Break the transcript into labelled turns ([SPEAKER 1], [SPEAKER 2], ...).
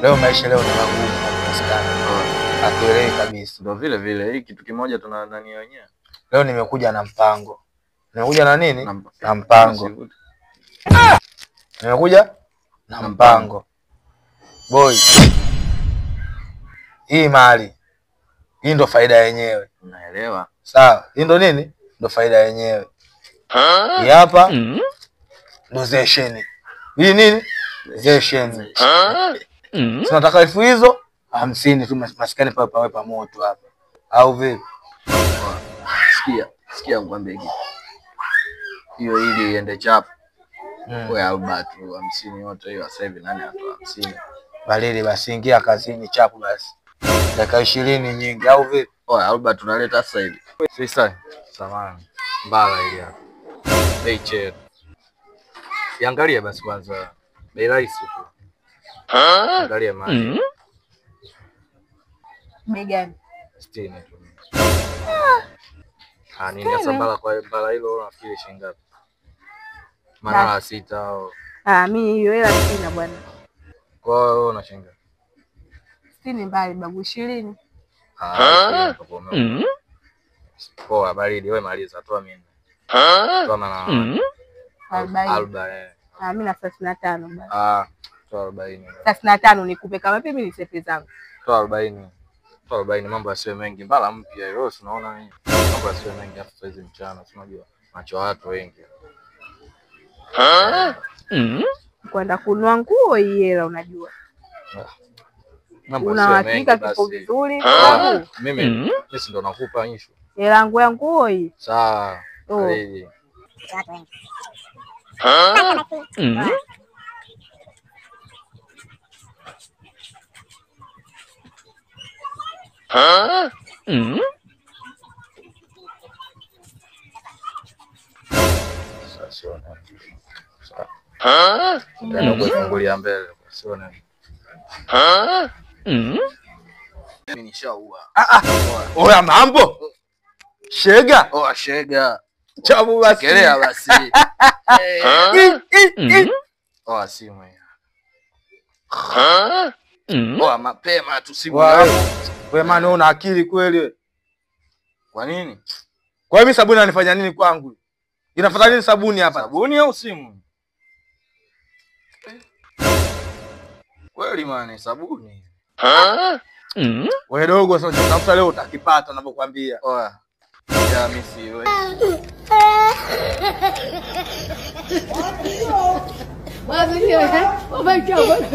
[SPEAKER 1] Leo maisha leo ni magumu kupatikana. Atuelewi kabisa.
[SPEAKER 2] Ndio vile vile hii kitu kimoja tuna nani wenyewe.
[SPEAKER 1] Leo nimekuja na mpango. Nimekuja na nini? Na mpango. Nimekuja na mpango. Boy. Hii mali. Hii ndo faida yenyewe.
[SPEAKER 2] Unaelewa?
[SPEAKER 1] Sawa. Hii ndo nini? Ndo faida yenyewe. Hii hapa ndo zesheni. Hii nini? Zesheni. Tunataka elfu hizo 50 tu maskani pawe pa moto hapa. Au vipi?
[SPEAKER 2] Sikia ngwambie hiki. Hiyo ili iende chap. Wewe Albert 50 yote hiyo sasa hivi nani atoa 50?
[SPEAKER 1] Balili basi ingia kazini chapu basi. Dakika 20 nyingi au vipi?
[SPEAKER 2] Albert tunaleta sasa hivi.
[SPEAKER 1] Sasa samani. Mbala ile hapa. Bei chair. Iangalie basi kwanza. Bei rahisi tu. Angalia mali.
[SPEAKER 3] Bei gani?
[SPEAKER 1] 60 tu. Nini asambala kwa mbala hilo nafikiri shilingi ngapi? Manala 6 au.
[SPEAKER 3] Mimi hiyo hela sina bwana.
[SPEAKER 1] Kwa hiyo una shilingi ngapi?
[SPEAKER 3] 60 mbali babu 20.
[SPEAKER 1] Poa baridi wewe maliza toa mimi. Toa maana 40.
[SPEAKER 3] Mimi na 35 bwana.
[SPEAKER 1] Toa 40.
[SPEAKER 3] 35 nikupe kama mimi ni sepe zangu.
[SPEAKER 1] Toa 40. Toa 40 mambo yasiwe mengi. Mbala mpya hiyo unaona nini? Mambo yasiwe mengi hata saizi mchana unajua. Macho watu wengi.
[SPEAKER 3] Kwenda kununua nguo hii hela unajua.
[SPEAKER 1] Una
[SPEAKER 3] hakika kiko vizuri
[SPEAKER 1] mimi si ndo nakupa issue.
[SPEAKER 3] Hela yangu ya nguo hii.
[SPEAKER 1] Sawa. Ndio kufungulia mbele sione.
[SPEAKER 2] Mimi nishaua.
[SPEAKER 1] Oya mambo. Shega.
[SPEAKER 2] Shega.
[SPEAKER 1] Chabu basi.
[SPEAKER 2] Kelea basi. Simu hiyo. Mapema tu simu yako.
[SPEAKER 1] Wewe maana una akili kweli?
[SPEAKER 2] Kwa nini?
[SPEAKER 1] Kwa hiyo sabuni anifanya nini kwangu? Inafuata nini sabuni hapa?
[SPEAKER 2] Sabuni au simu? Kweli maana sabuni.
[SPEAKER 1] Wewe dogo sasa utafuta leo utakipata ninapokuambia.
[SPEAKER 2] Ya mimi si wewe.
[SPEAKER 4] Wazi ni wewe. Oh my God,